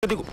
దిగు.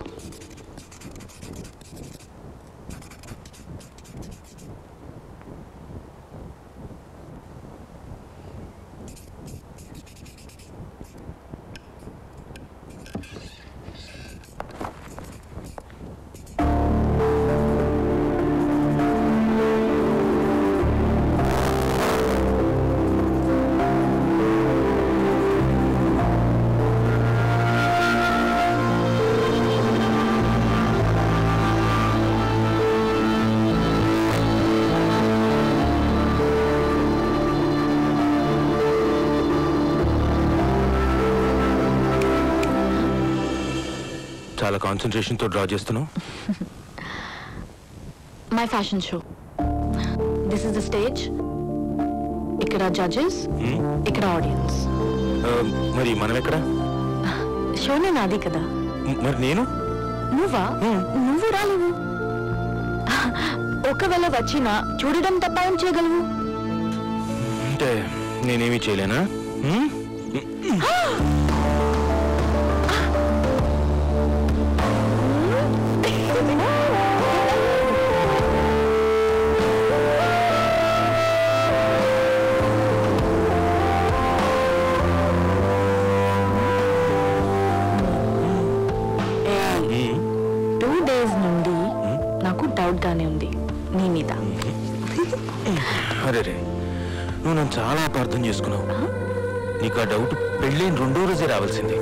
చాలా కాన్సంట్రేషన్ తో డ్రా చేస్తున్నావు. My fashion show. This is the stage. ఇక్కడ జడ్జెస్, ఇక్కడ ఆడియన్స్. మరి మనం ఎక్కడ? షోనే నాది కదా. మరి నేను? నువ్వా? నువ్వు రాలేవు. ఒకవేళ వచ్చినా చూడడం తప్ప ఏం చేయగలవు? అంటే నేనేమీ చేయలేనా? నాకు డౌట్ గానే ఉంది నీ మీద. అరే రే, నువ్వు నన్ను చాలా అపార్థం చేసుకున్నావు. నీకు ఆ డౌట్ పెళ్ళైన 2వ రోజే రావాల్సింది.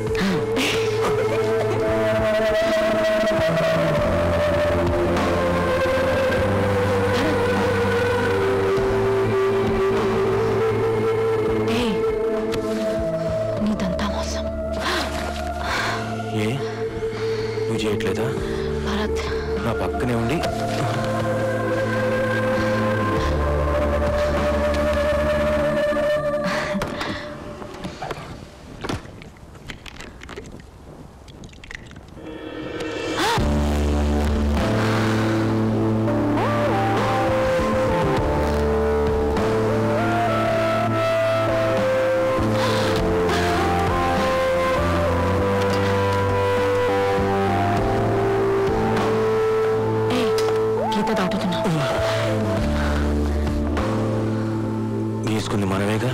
నీదంతా మోసం. ఏ నువ్వు చేయట్లేదా? భరత్ నా పక్కనే ఉండి తీసుకుంది మనమేగా.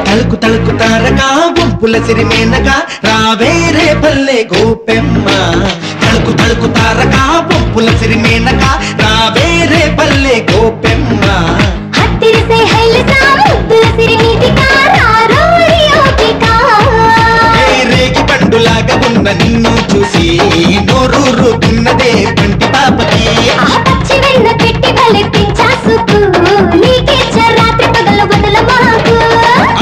తలుకు తలుకు తారగా గుంపుల సిరిమేనగా రావేరే పల్లె గోపెమ్మ. తలుకు తలుకు తారగా గుంపుల సిరిమేనగా రావేరే పల్లె గోపెమ్మ. రేగి పండులాగా ఉన్న నిన్ను చూసి నోరూరుతున్నదే పంటి